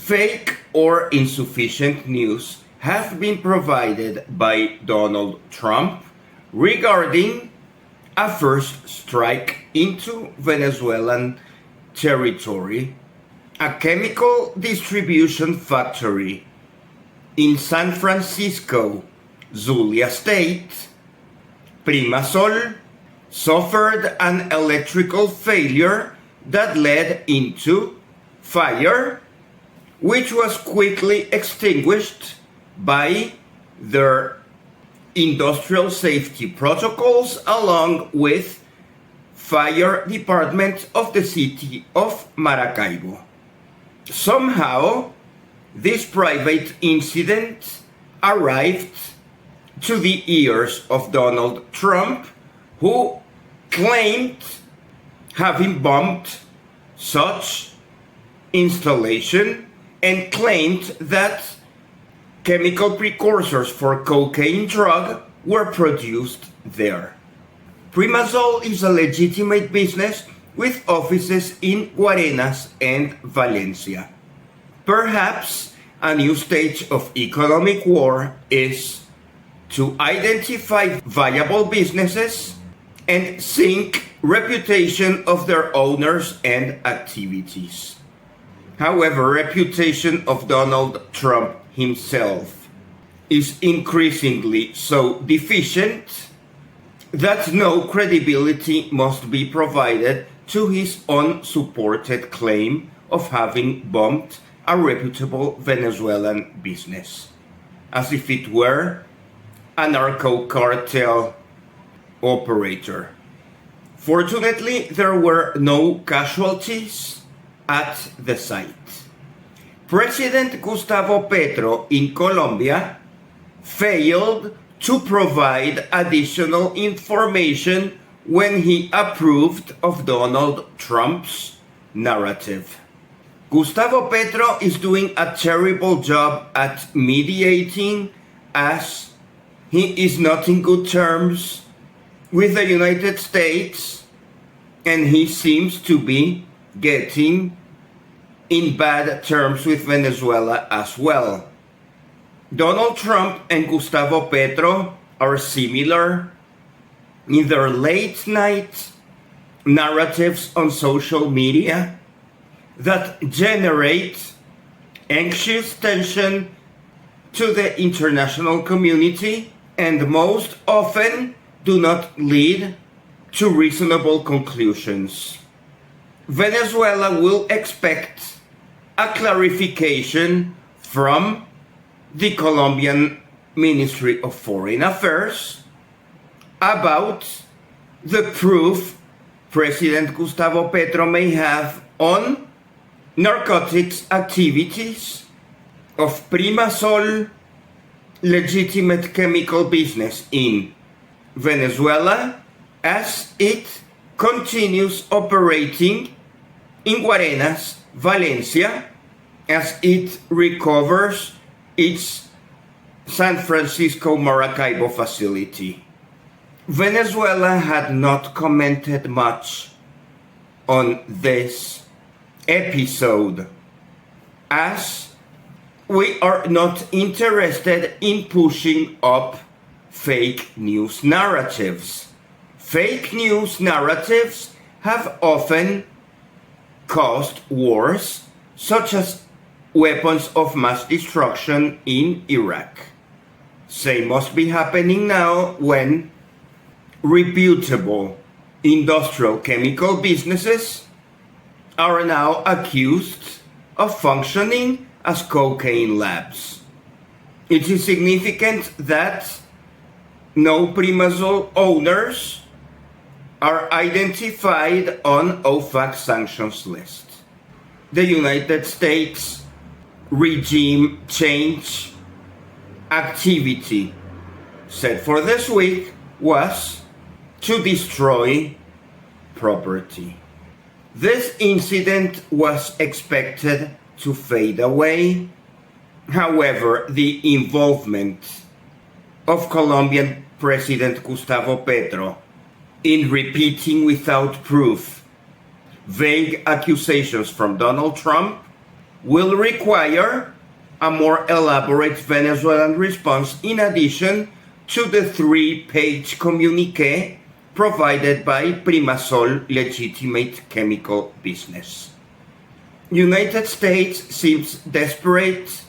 Fake or insufficient news have been provided by Donald Trump regarding a first strike into Venezuelan territory, a chemical distribution factory in San Francisco, Zulia State, Primazol, suffered an electrical failure that led into fire, which was quickly extinguished by their industrial safety protocols along with fire department of the city of Maracaibo. Somehow, this private incident arrived to the ears of Donald Trump, who claimed having bombed such installation and claimed that chemical precursors for cocaine drug were produced there. Primazol is a legitimate business with offices in Guarenas and Valencia. Perhaps a new stage of economic war is to identify viable businesses and sink reputation of their owners and activities. However, reputation of Donald Trump himself is increasingly so deficient that no credibility must be provided to his unsupported claim of having bombed a reputable Venezuelan business, as if it were a narco cartel operator. Fortunately, there were no casualties at the site. President Gustavo Petro in Colombia failed to provide additional information when he approved of Donald Trump's narrative. Gustavo Petro is doing a terrible job at mediating, as he is not in good terms with the United States, and he seems to be getting in bad terms with Venezuela as well. Donald Trump and Gustavo Petro are similar in their late night narratives on social media that generate anxious tension to the international community and most often do not lead to reasonable conclusions. Venezuela will expect a clarification from the Colombian Ministry of Foreign Affairs about the proof President Gustavo Petro may have on narcotics activities of Primazol, legitimate chemical business in Venezuela, as it continues operating in Guarenas, Valencia, as it recovers its San Francisco Maracaibo facility. Venezuela had not commented much on this episode, as we are not interested in pushing up fake news narratives. Fake news narratives have often caused wars, such as weapons of mass destruction in Iraq. Same must be happening now when reputable industrial chemical businesses are now accused of functioning as cocaine labs. It is significant that no Primazol owners are identified on OFAC sanctions list. The United States regime change activity set for this week was to destroy property. This incident was expected to fade away. However, the involvement of Colombian President Gustavo Petro in repeating without proof vague accusations from Donald Trump will require a more elaborate Venezuelan response in addition to the 3-page communique provided by Primazol legitimate chemical business. United States seems desperate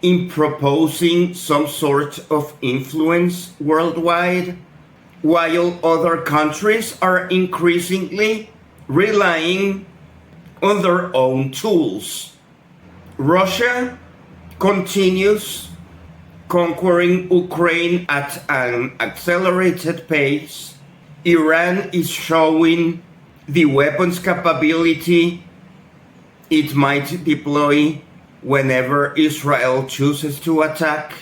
in proposing some sort of influence worldwide, while other countries are increasingly relying on their own tools. Russia continues conquering Ukraine at an accelerated pace. Iran is showing the weapons capability it might deploy whenever Israel chooses to attack.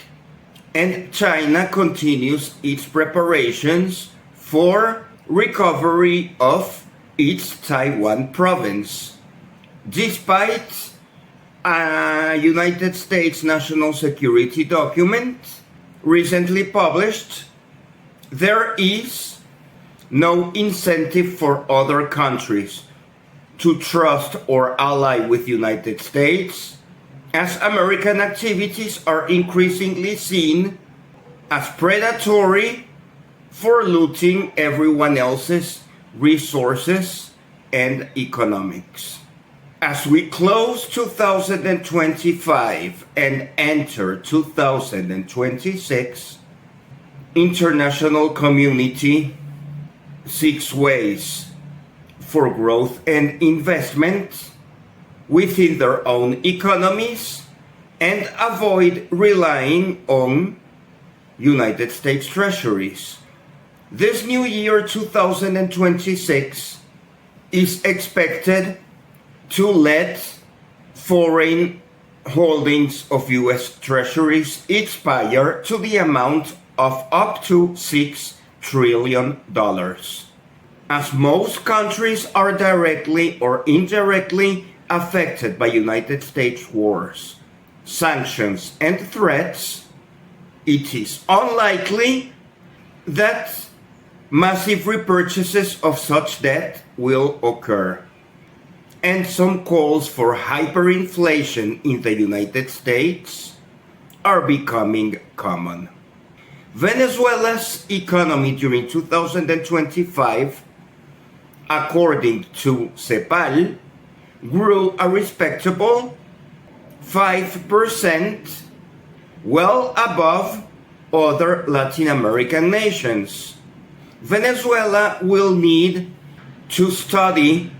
And China continues its preparations for recovery of its Taiwan province. Despite a United States national security document recently published, there is no incentive for other countries to trust or ally with United States, as American activities are increasingly seen as predatory for looting everyone else's resources and economics. As we close 2025 and enter 2026, international community seeks ways for growth and investment within their own economies and avoid relying on United States treasuries. This new year, 2026, is expected to let foreign holdings of U.S. treasuries expire to the amount of up to $6 trillion. As most countries are directly or indirectly affected by United States wars, sanctions, and threats, it is unlikely that massive repurchases of such debt will occur. And some calls for hyperinflation in the United States are becoming common. Venezuela's economy during 2025, according to CEPAL, grew a respectable 5%, well above other Latin American nations. Venezuela will need to study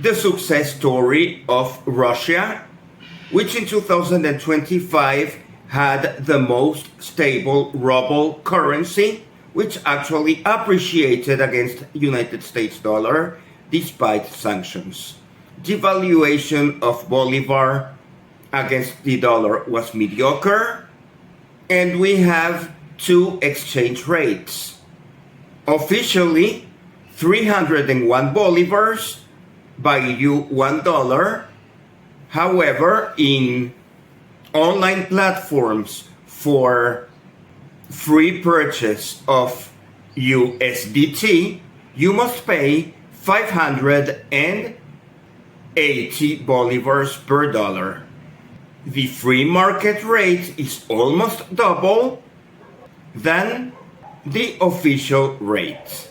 the success story of Russia, which in 2025 had the most stable ruble currency, which actually appreciated against United States dollar despite sanctions. Devaluation of Bolivar against the dollar was mediocre, and we have two exchange rates. Officially, 301 bolivars buy you $1. However, in online platforms for free purchase of USDT, you must pay 580 bolivars per dollar. The free market rate is almost double than the official rate,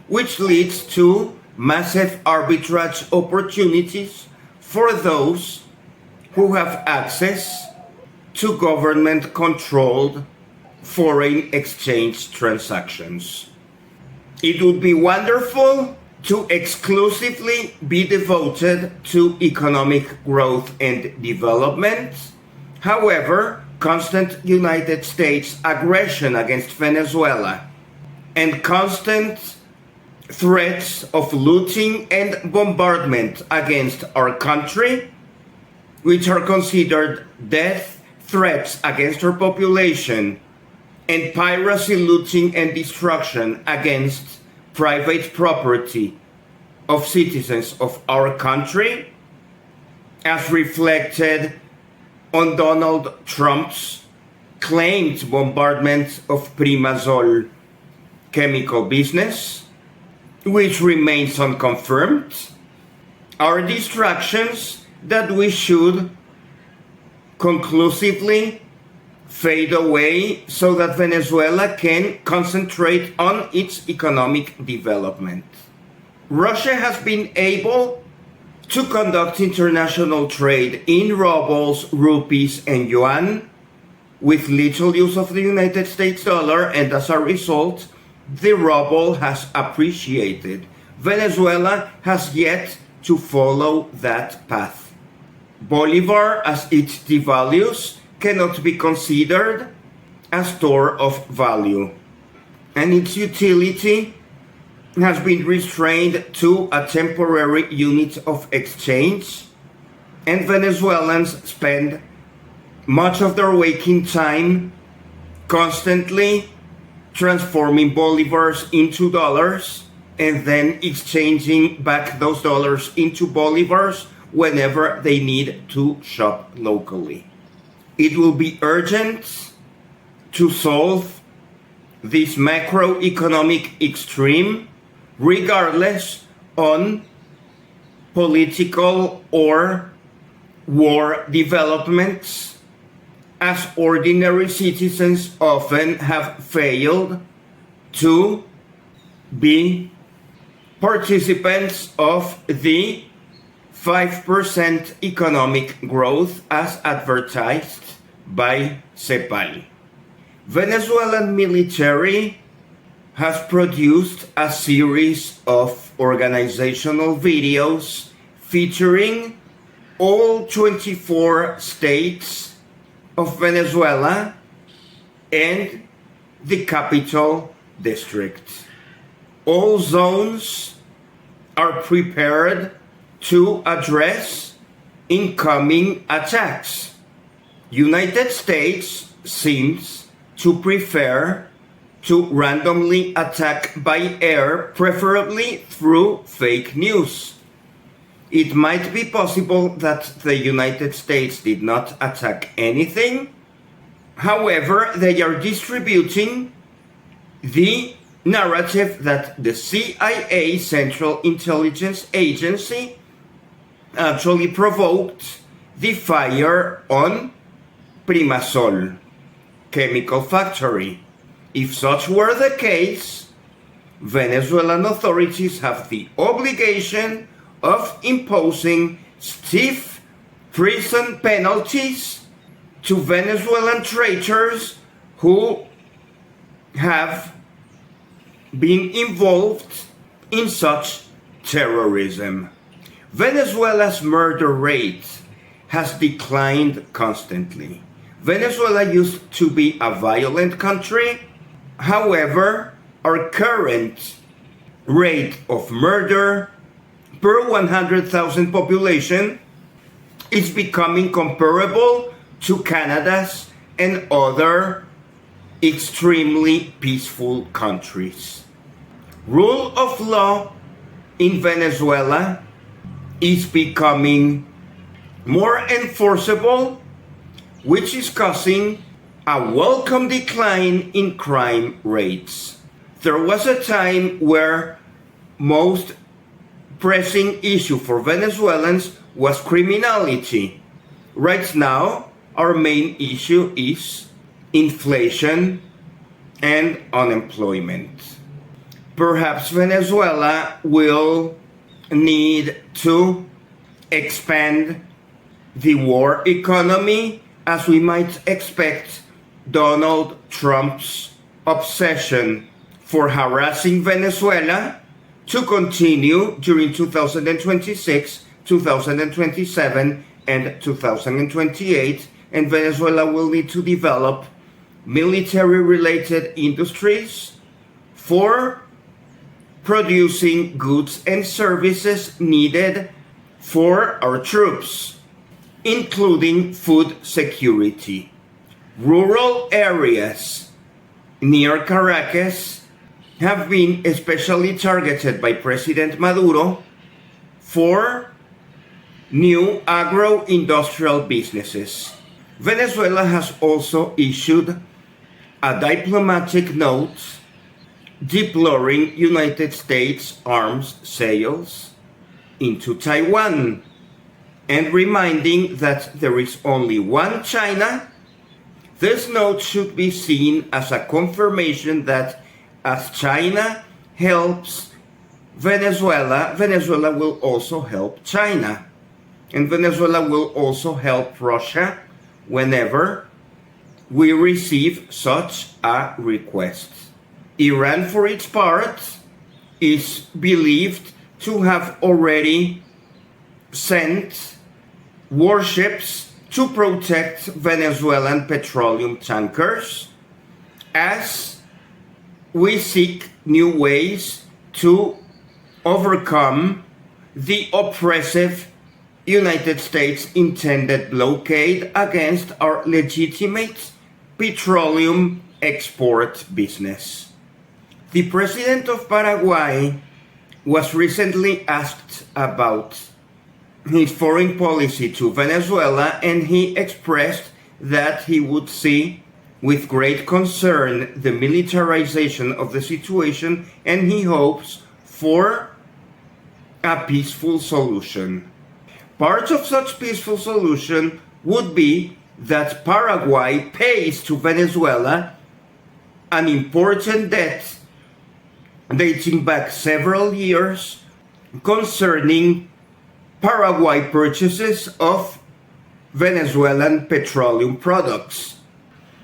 which leads to massive arbitrage opportunities for those who have access to government-controlled foreign exchange transactions. It would be wonderful to exclusively be devoted to economic growth and development. However, constant United States aggression against Venezuela and constant threats of looting and bombardment against our country, which are considered death threats against our population, and piracy, looting, and destruction against private property of citizens of our country, as reflected on Donald Trump's claimed bombardment of Primazol chemical business, which remains unconfirmed, are distractions that we should conclusively fade away so that Venezuela can concentrate on its economic development. Russia has been able to conduct international trade in rubles, rupees, and yuan with little use of the United States dollar, and as a result, the ruble has appreciated. Venezuela has yet to follow that path. Bolivar, as it devalues, cannot be considered a store of value, and its utility has been restrained to a temporary unit of exchange, and Venezuelans spend much of their waking time constantly transforming bolivars into dollars and then exchanging back those dollars into bolivars whenever they need to shop locally. It will be urgent to solve this macroeconomic extreme regardless on political or war developments, as ordinary citizens often have failed to be participants of the 5% economic growth as advertised by CEPAL. Venezuelan military has produced a series of organizational videos featuring all 24 states of Venezuela and the capital district. All zones are prepared to address incoming attacks. United States seems to prefer to randomly attack by air, preferably through fake news. It might be possible that the United States did not attack anything. However, they are distributing the narrative that the CIA, Central Intelligence Agency, actually provoked the fire on Primazol chemical factory. If such were the case, Venezuelan authorities have the obligation of imposing stiff prison penalties to Venezuelan traitors who have been involved in such terrorism. Venezuela's murder rate has declined constantly. Venezuela used to be a violent country. However, our current rate of murder per 100,000 population is becoming comparable to Canada's and other extremely peaceful countries. Rule of law in Venezuela is becoming more enforceable, which is causing a welcome decline in crime rates. There was a time where most pressing issue for Venezuelans was criminality. Right now, our main issue is inflation and unemployment. Perhaps Venezuela will need to expand the war economy, as we might expect Donald Trump's obsession for harassing Venezuela to continue during 2026, 2027, and 2028, and Venezuela will need to develop military-related industries for producing goods and services needed for our troops, including food security. Rural areas near Caracas have been especially targeted by President Maduro for new agro-industrial businesses. Venezuela has also issued a diplomatic note deploring United States arms sales into Taiwan. and reminding that there is only one China, this note should be seen as a confirmation that as China helps Venezuela, Venezuela will also help China. And Venezuela will also help Russia whenever we receive such a request. Iran, for its part, is believed to have already sent warships to protect Venezuelan petroleum tankers as we seek new ways to overcome the oppressive United States intended blockade against our legitimate petroleum export business. The president of Paraguay was recently asked about his foreign policy to Venezuela, and he expressed that he would see with great concern the militarization of the situation, and he hopes for a peaceful solution. Part of such peaceful solution would be that Paraguay pays to Venezuela an important debt dating back several years concerning Paraguay purchases of Venezuelan petroleum products.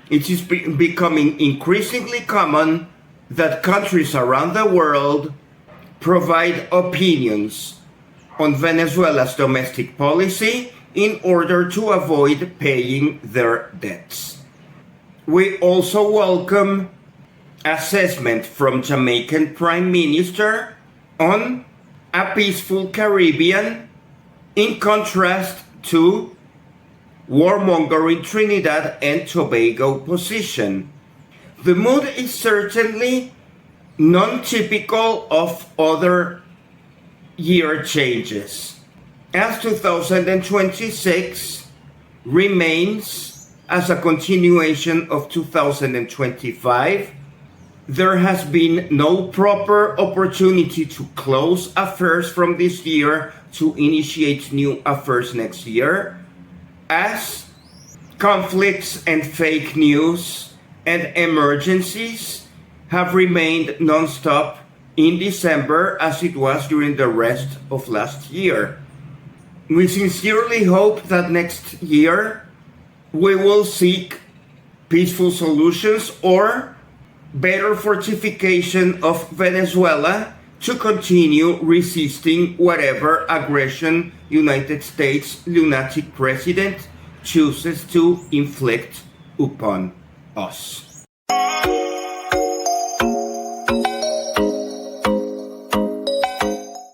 It is becoming increasingly common that countries around the world provide opinions on Venezuela's domestic policy in order to avoid paying their debts. We also welcome assessment from Jamaican Prime Minister on a peaceful Caribbean in contrast to warmongering Trinidad and Tobago position. The mood is certainly non-typical of other year changes, as 2026 remains as a continuation of 2025. There has been no proper opportunity to close affairs from this year to initiate new affairs next year, as conflicts and fake news and emergencies have remained non-stop in December as it was during the rest of last year. We sincerely hope that next year we will seek peaceful solutions or better fortification of Venezuela to continue resisting whatever aggression United States lunatic president chooses to inflict upon us.